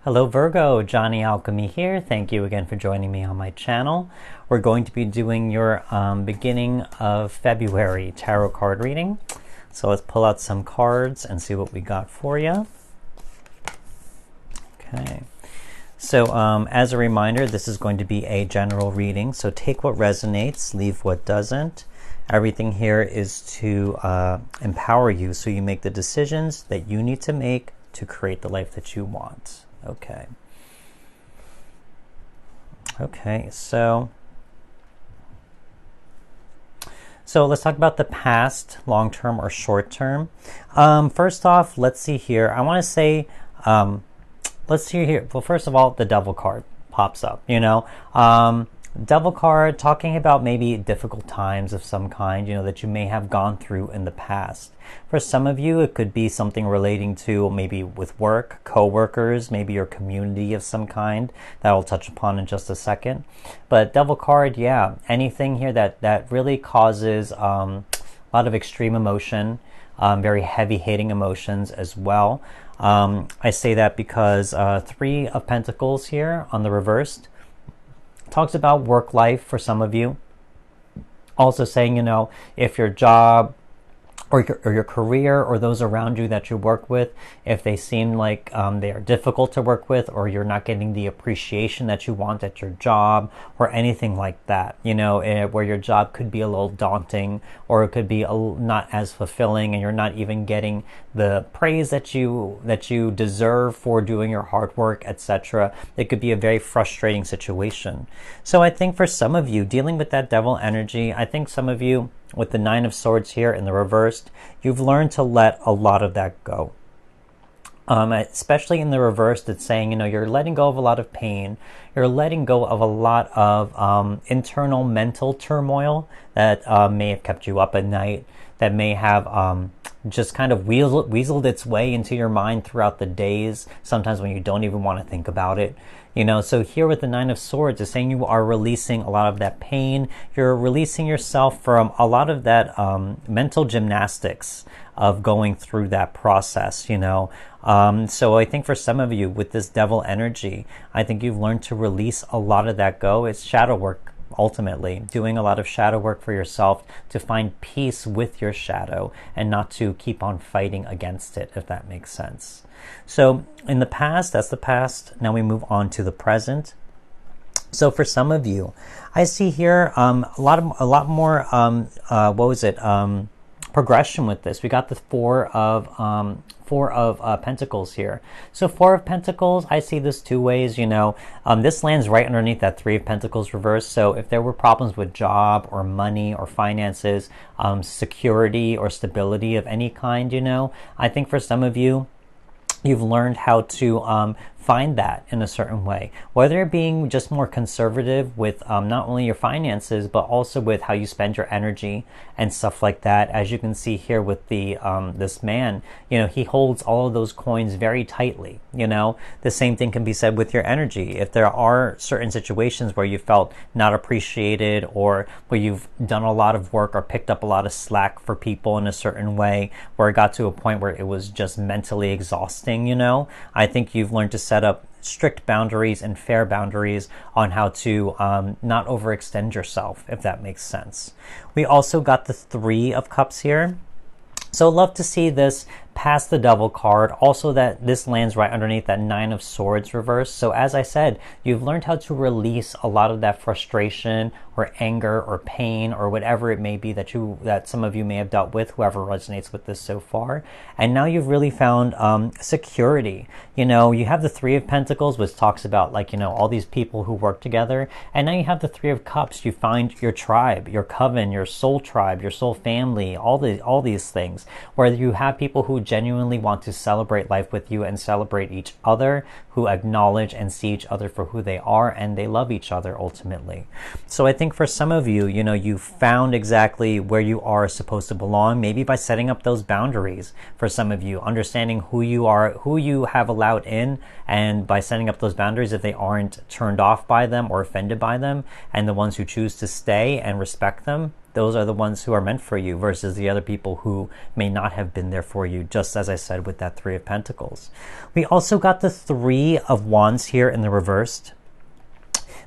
Hello Virgo, Johnny Alchemy here. Thank you again for joining me on my channel. We're going to be doing your beginning of February tarot card reading. So let's pull out some cards and see what we got for you. Okay. So as a reminder, this is going to be a general reading. So take what resonates, leave what doesn't. Everything here is to empower you so you make the decisions that you need to make to create the life that you want. Okay. Okay, so let's talk about the past, long-term or short-term. First off, let's see here. I want to say, let's see here. Well, first of all, the Devil card pops up, Devil card talking about maybe difficult times of some kind, that you may have gone through in the past. For some of you, it could be something relating to maybe with work, co-workers, maybe your community of some kind that I'll touch upon in just a second. But Devil card, yeah, anything here that really causes a lot of extreme emotion, very heavy hating emotions as well. I say that because Three of Pentacles here on the reversed talks about work life for some of you. Also saying, if your job or your career or those around you that you work with, if they seem like they are difficult to work with, or you're not getting the appreciation that you want at your job or anything like that, where your job could be a little daunting, or it could be not as fulfilling, and you're not even getting the praise that you deserve for doing your hard work, etc. It could be a very frustrating situation. So I think for some of you dealing with that devil energy, I think some of you with the Nine of Swords here in the reversed, you've learned to let a lot of that go. Especially in the reversed, it's saying, you're letting go of a lot of pain. You're letting go of a lot of internal mental turmoil that may have kept you up at night, that may have just kind of weaseled its way into your mind throughout the days, sometimes when you don't even want to think about it. So here with the Nine of Swords, it's saying you are releasing a lot of that pain. You're releasing yourself from a lot of that mental gymnastics of going through that process, So I think for some of you with this devil energy, I think you've learned to release a lot of that go. It's shadow work, ultimately. Doing a lot of shadow work for yourself to find peace with your shadow and not to keep on fighting against it, if that makes sense. So in the past, that's the past. Now we move on to the present. So for some of you, I see here a lot more progression with this. We got the Four of Pentacles here. So Four of Pentacles, I see this two ways. This lands right underneath that Three of Pentacles reverse. So if there were problems with job or money or finances, security or stability of any kind, I think for some of you, you've learned how to find that in a certain way, whether it being just more conservative with not only your finances, but also with how you spend your energy and stuff like that. As you can see here with the this man, he holds all of those coins very tightly. The same thing can be said with your energy. If there are certain situations where you felt not appreciated, or where you've done a lot of work or picked up a lot of slack for people in a certain way, where it got to a point where it was just mentally exhausting, I think you've learned to set up strict boundaries and fair boundaries on how to not overextend yourself, if that makes sense. We also got the Three of Cups here. So love to see this past the Devil card. Also that this lands right underneath that Nine of Swords reverse. So as I said, you've learned how to release a lot of that frustration or anger or pain or whatever it may be that some of you may have dealt with, whoever resonates with this so far. And now you've really found security. You have the Three of Pentacles, which talks about all these people who work together. And now you have the Three of Cups. You find your tribe, your coven, your soul tribe, your soul family, all these things, where you have people who genuinely want to celebrate life with you and celebrate each other, who acknowledge and see each other for who they are, and they love each other ultimately. So I think for some of you, you found exactly where you are supposed to belong, maybe by setting up those boundaries. For some of you, understanding who you are, who you have allowed in, and by setting up those boundaries, if they aren't turned off by them or offended by them, and the ones who choose to stay and respect them, those are the ones who are meant for you versus the other people who may not have been there for you, just as I said with that Three of Pentacles. We also got the Three of Wands here in the reversed.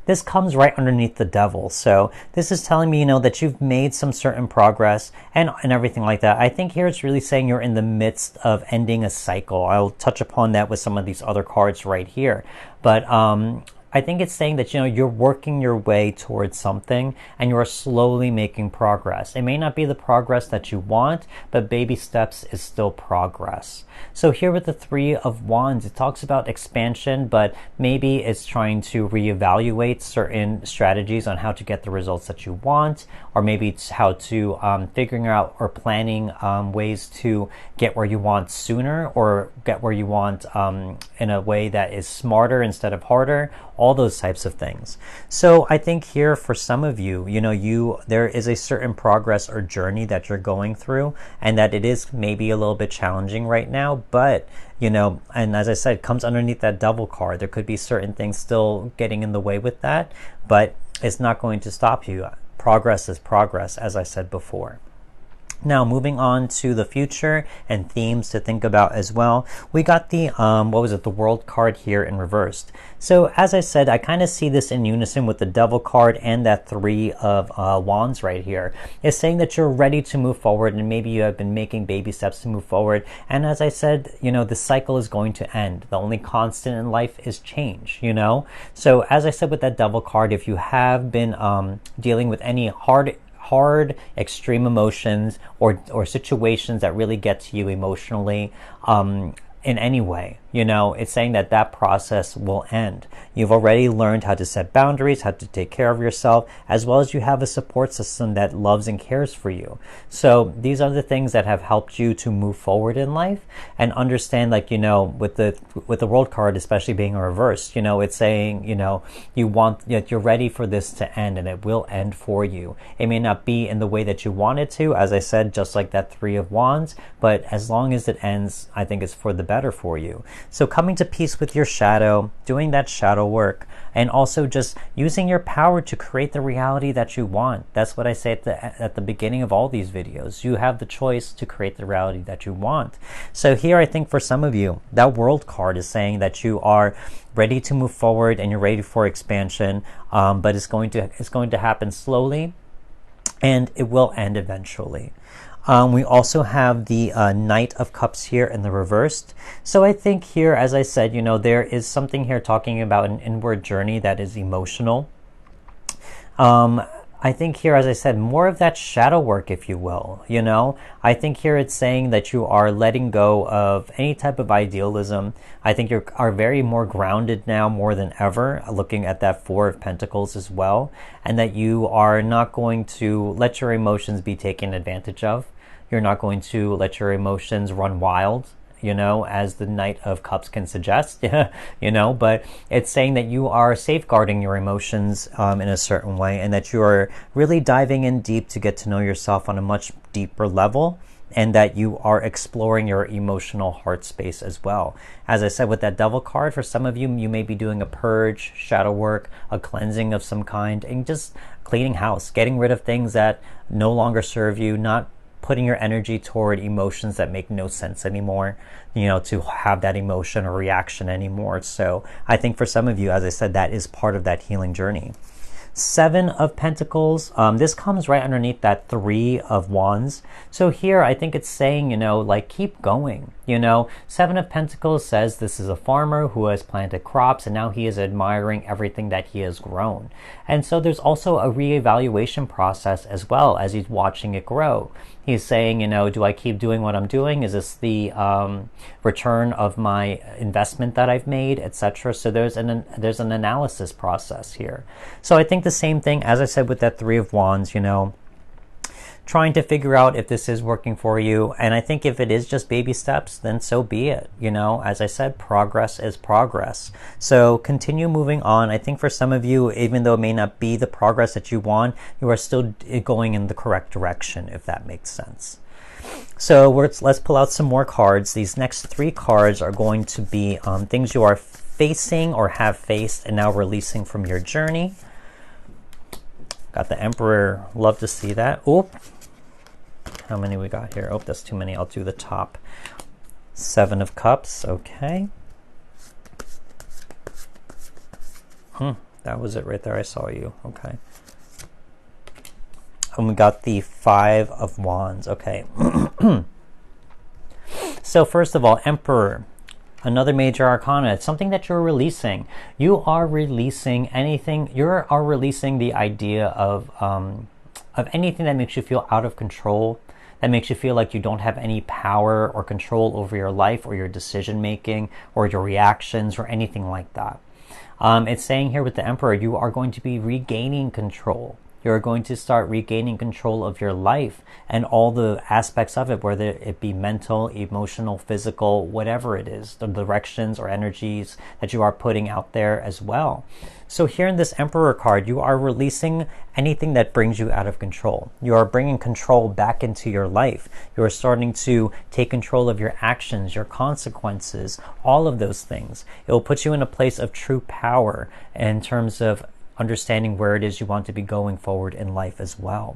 This comes right underneath the Devil. So this is telling me, that you've made some certain progress and everything like that. I think here it's really saying you're in the midst of ending a cycle. I'll touch upon that with some of these other cards right here. But I think it's saying that, you're working your way towards something and you are slowly making progress. It may not be the progress that you want, but baby steps is still progress. So here with the Three of Wands, it talks about expansion, but maybe it's trying to reevaluate certain strategies on how to get the results that you want, or maybe it's how to figuring out or planning ways to get where you want sooner, or get where you want in a way that is smarter instead of harder, all those types of things. So I think here for some of you, there is a certain progress or journey that you're going through, and that it is maybe a little bit challenging right now, but and as I said, comes underneath that Devil card. There could be certain things still getting in the way with that, but it's not going to stop you. Progress is progress, as I said before. Now, moving on to the future and themes to think about as well. We got the, the World card here in reversed. So as I said, I kind of see this in unison with the Devil card and that Three of Wands right here. It's saying that you're ready to move forward, and maybe you have been making baby steps to move forward. And as I said, the cycle is going to end. The only constant in life is change, So as I said with that Devil card, if you have been dealing with any hard extreme emotions or situations that really get to you emotionally in any way, it's saying that that process will end. You've already learned how to set boundaries, how to take care of yourself, as well as you have a support system that loves and cares for you. So these are the things that have helped you to move forward in life and understand, with the World card, especially being reversed, it's saying, you're ready for this to end, and it will end for you. It may not be in the way that you want it to, as I said, just like that Three of Wands, but as long as it ends, I think it's for the better for you. So coming to peace with your shadow, doing that shadow work, and also just using your power to create the reality that you want. That's what I say at the beginning of all these videos. You have the choice to create the reality that you want. So here, I think for some of you, that World card is saying that you are ready to move forward and you're ready for expansion, but it's going to happen slowly, and it will end eventually. We also have the Knight of Cups here in the reversed. So I think here, as I said, there is something here talking about an inward journey that is emotional. I think here, as I said, more of that shadow work, if you will, I think here it's saying that you are letting go of any type of idealism. I think you are very more grounded now more than ever, looking at that Four of Pentacles as well, and that you are not going to let your emotions be taken advantage of. You're not going to let your emotions run wild, as the Knight of Cups can suggest, but it's saying that you are safeguarding your emotions in a certain way, and that you are really diving in deep to get to know yourself on a much deeper level, and that you are exploring your emotional heart space as well. As I said with that Devil card, for some of you, you may be doing a purge, shadow work, a cleansing of some kind, and just cleaning house, getting rid of things that no longer serve you, not putting your energy toward emotions that make no sense anymore, to have that emotion or reaction anymore. So I think for some of you, as I said, that is part of that healing journey. Seven of Pentacles, this comes right underneath that Three of Wands. So here, I think it's saying, keep going. Seven of Pentacles says this is a farmer who has planted crops, and now he is admiring everything that he has grown. And so there's also a reevaluation process as well as he's watching it grow. He's saying, do I keep doing what I'm doing? Is this the return of my investment that I've made, etc.? So there's an analysis process here. So I think the same thing, as I said with that Three of Wands, trying to figure out if this is working for you. And I think if it is just baby steps, then so be it. As I said, progress is progress. So continue moving on. I think for some of you, even though it may not be the progress that you want, you are still going in the correct direction, if that makes sense. So let's pull out some more cards. These next three cards are going to be things you are facing or have faced and now releasing from your journey. Got the Emperor. Love to see that. Oop. How many we got here? Oh, that's too many. I'll do the top. 7 of Cups. Okay. That was it right there. I saw you. Okay. And we got the 5 of Wands. Okay. So first of all, Emperor. Another major arcana. It's something that you're releasing. You are releasing anything. You are releasing the idea of anything that makes you feel out of control, that makes you feel like you don't have any power or control over your life or your decision making or your reactions or anything like that. It's saying here with the Emperor, you are going to be regaining control. You're going to start regaining control of your life and all the aspects of it, whether it be mental, emotional, physical, whatever it is, the directions or energies that you are putting out there as well. So here in this Emperor card, you are releasing anything that brings you out of control. You are bringing control back into your life. You are starting to take control of your actions, your consequences, all of those things. It will put you in a place of true power in terms of understanding where it is you want to be going forward in life as well.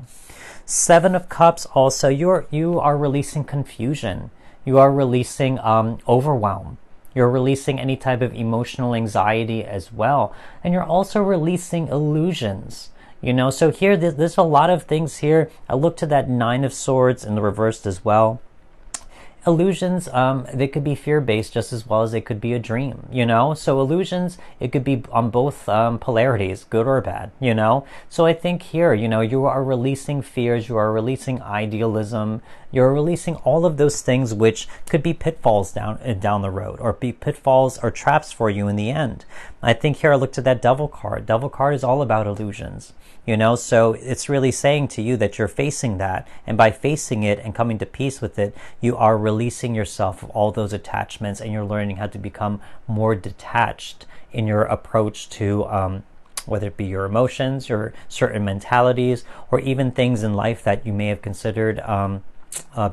7 of Cups also, you are releasing confusion. You are releasing overwhelm. You're releasing any type of emotional anxiety as well. And you're also releasing illusions. You know, so here, there's a lot of things here. I look to that 9 of Swords in the reversed as well. Illusions, they could be fear-based just as well as they could be a dream, you know? So illusions, it could be on both polarities, good or bad, you know? So I think here, you know, you are releasing fears, you are releasing idealism, you're releasing all of those things which could be pitfalls down the road, or be pitfalls or traps for you in the end. I think here I looked at that Devil card. Devil card is all about illusions. You know, so it's really saying to you that you're facing that, and by facing it and coming to peace with it, you are releasing yourself of all those attachments, and you're learning how to become more detached in your approach to whether it be your emotions, your certain mentalities, or even things in life that you may have considered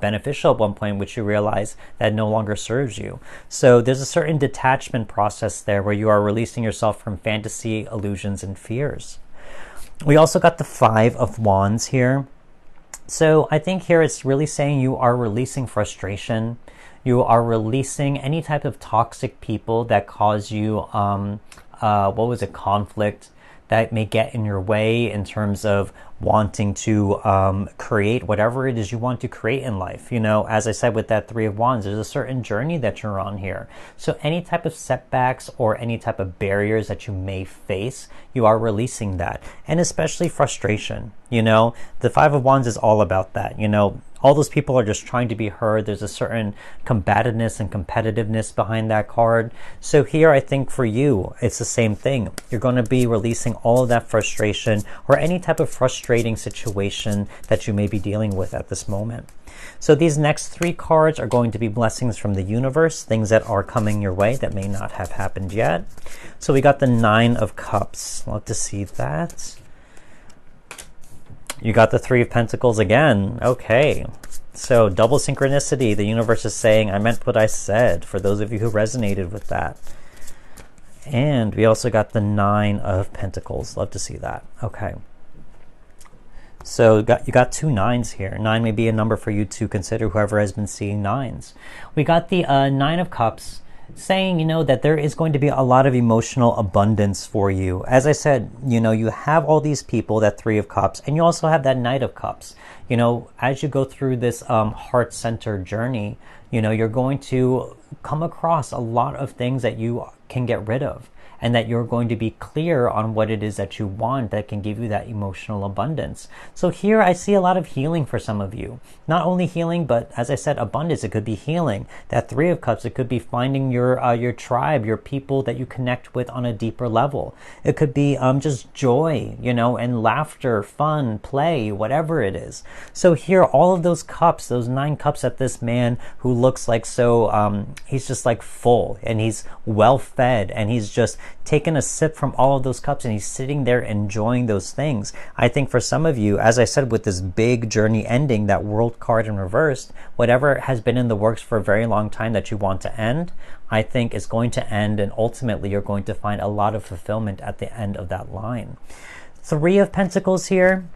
beneficial at one point, which you realize that no longer serves you. So there's a certain detachment process there where you are releasing yourself from fantasy, illusions, and fears. We also got the 5 of Wands here. So I think here it's really saying you are releasing frustration. You are releasing any type of toxic people that cause you, conflict, that may get in your way in terms of wanting to create whatever it is you want to create in life. You know, as I said with that 3 of Wands, there's a certain journey that you're on here. So any type of setbacks or any type of barriers that you may face, you are releasing that. And especially frustration. You know, the 5 of Wands is all about that. You know, all those people are just trying to be heard. There's a certain combativeness and competitiveness behind that card. So here, I think for you, it's the same thing. You're going to be releasing all of that frustration or any type of frustrating situation that you may be dealing with at this moment. So these next 3 cards are going to be blessings from the universe, things that are coming your way that may not have happened yet. So we got the 9 of Cups. Love to see that. You got the 3 of Pentacles again. Okay. So double synchronicity. The universe is saying, I meant what I said, for those of you who resonated with that. And we also got the 9 of Pentacles. Love to see that. Okay. So you got 2 9s here. 9 may be a number for you to consider, whoever has been seeing 9s. We got the 9 of Cups, saying, you know, that there is going to be a lot of emotional abundance for you. As I said, you know, you have all these people, that 3 of Cups, and you also have that Knight of Cups. You know, as you go through this heart-centered journey, you know, you're going to come across a lot of things that you can get rid of, and that you're going to be clear on what it is that you want that can give you that emotional abundance. So here I see a lot of healing for some of you. Not only healing, but as I said, abundance. It could be healing. That 3 of Cups, it could be finding your tribe, your people that you connect with on a deeper level. It could be just joy, you know, and laughter, fun, play, whatever it is. So here, all of those cups, those 9 cups that this man who looks like so, he's just like full, and he's well fed, and he's just taken a sip from all of those cups, and he's sitting there enjoying those things. I think for some of you, as I said, with this big journey ending, that World card in reversed, whatever has been in the works for a very long time that you want to end, I think is going to end, and ultimately you're going to find a lot of fulfillment at the end of that line. Three of Pentacles here.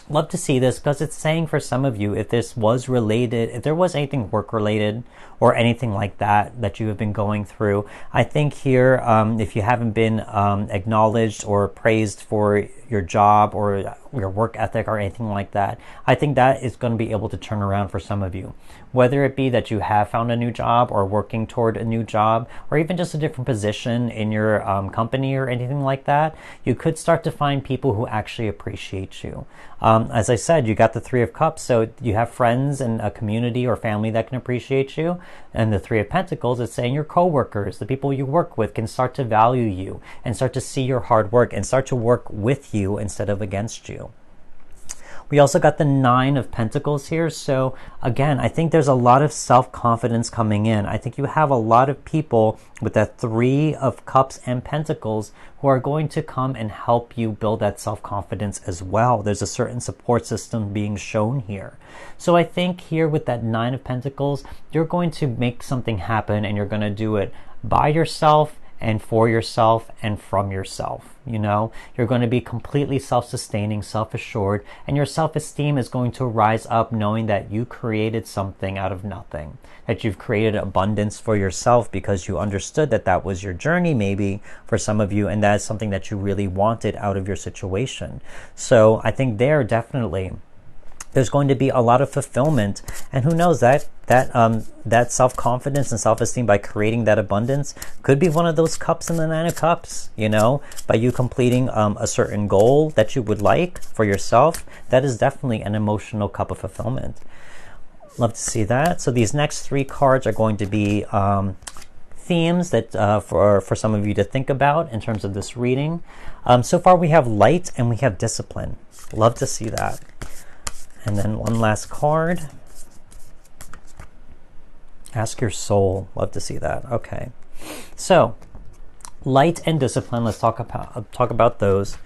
Love to see this because it's saying for some of you, if this was related, if there was anything work related or anything like that that you have been going through, I think here, if you haven't been acknowledged or praised for your job or your work ethic or anything like that, I think that is going to be able to turn around for some of you. Whether it be that you have found a new job or working toward a new job, or even just a different position in your company or anything like that, you could start to find people who actually appreciate you. As I said, you got the Three of Cups, so you have friends and a community or family that can appreciate you. And the Three of Pentacles is saying your coworkers, the people you work with, can start to value you and start to see your hard work and start to work with you instead of against you. We also got the Nine of Pentacles here. So again, I think there's a lot of self-confidence coming in. I think you have a lot of people with that Three of Cups and Pentacles who are going to come and help you build that self-confidence as well. There's a certain support system being shown here. So I think here with that Nine of Pentacles, you're going to make something happen, and you're going to do it by yourself and for yourself and from yourself. You know, you're going to be completely self-sustaining, self-assured, and your self-esteem is going to rise up knowing that you created something out of nothing, that you've created abundance for yourself because you understood that that was your journey maybe for some of you, and that is something that you really wanted out of your situation. So I think there definitely there's going to be a lot of fulfillment, and who knows, that self-confidence and self-esteem by creating that abundance could be one of those cups in the Nine of Cups, you know, by you completing a certain goal that you would like for yourself. That is definitely an emotional cup of fulfillment. Love to see that. So these next three cards are going to be themes that for some of you to think about in terms of this reading. So far we have light and we have discipline. Love to see that. And then one last card. Ask your soul. Love to see that. Okay. So, light and discipline. Let's talk about those.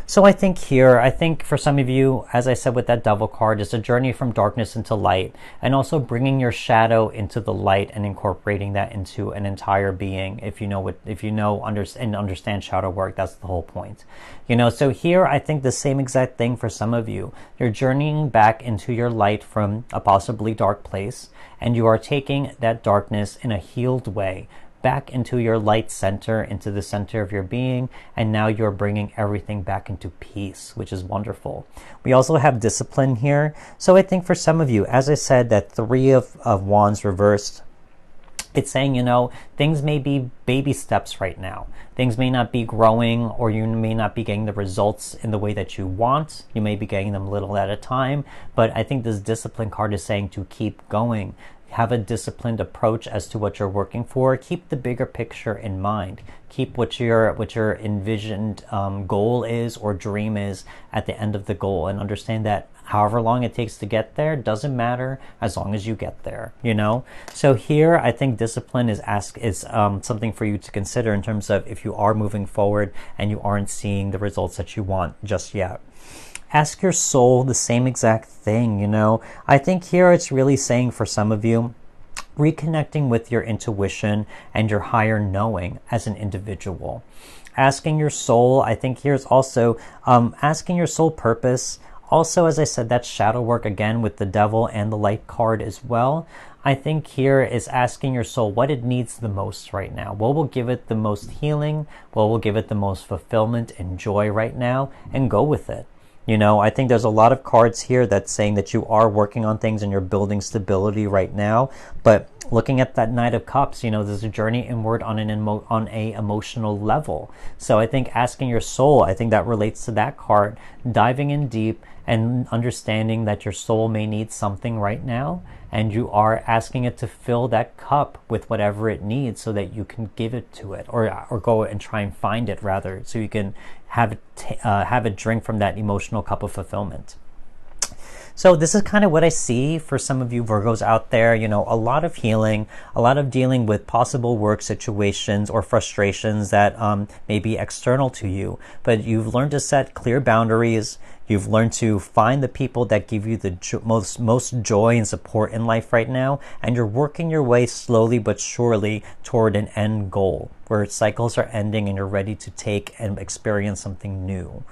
So I think for some of you, as I said with that Devil card, it's a journey from darkness into light, and also bringing your shadow into the light and incorporating that into an entire being. If you understand shadow work, that's the whole point. You know, so here I think the same exact thing for some of you. You're journeying back into your light from a possibly dark place, and you are taking that darkness in a healed way back into your light center, into the center of your being, and now you're bringing everything back into peace, which is wonderful. We also have discipline here. So I think for some of you, as I said, that Three of Wands reversed, it's saying, you know, things may be baby steps right now. Things may not be growing, or you may not be getting the results in the way that you want. You may be getting them little at a time, but I think this discipline card is saying to keep going. Have a disciplined approach as to what you're working for. Keep the bigger picture in mind. Keep what your envisioned goal is or dream is at the end of the goal, and understand that however long it takes to get there doesn't matter as long as you get there, you know? So here I think discipline is something for you to consider in terms of if you are moving forward and you aren't seeing the results that you want just yet. Ask your soul the same exact thing, you know. I think here it's really saying for some of you, reconnecting with your intuition and your higher knowing as an individual. Asking your soul, I think here's also asking your soul purpose. Also, as I said, that's shadow work again with the Devil and the Light card as well. I think here is asking your soul what it needs the most right now. What will give it the most healing? What will give it the most fulfillment and joy right now? And go with it. You know, I think there's a lot of cards here that's saying that you are working on things and you're building stability right now. But looking at that Knight of Cups, you know, there's a journey inward on a emotional level. So I think asking your soul, I think that relates to that card, diving in deep and understanding that your soul may need something right now, and you are asking it to fill that cup with whatever it needs so that you can give it to it, or go and try and find it rather, so you can have it drink from that emotional cup of fulfillment. So this is kind of what I see for some of you Virgos out there. You know, a lot of healing, a lot of dealing with possible work situations or frustrations that may be external to you. But you've learned to set clear boundaries. You've learned to find the people that give you the most joy and support in life right now, and you're working your way slowly but surely toward an end goal where cycles are ending and you're ready to take and experience something new.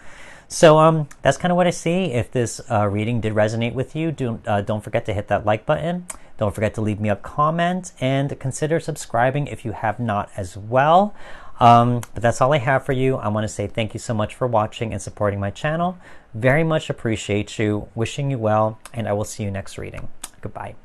So that's kind of what I see. If this reading did resonate with you, don't forget to hit that like button. Don't forget to leave me a comment and consider subscribing if you have not as well. But that's all I have for you. I want to say thank you so much for watching and supporting my channel. Very much appreciate you. Wishing you well, and I will see you next reading. Goodbye.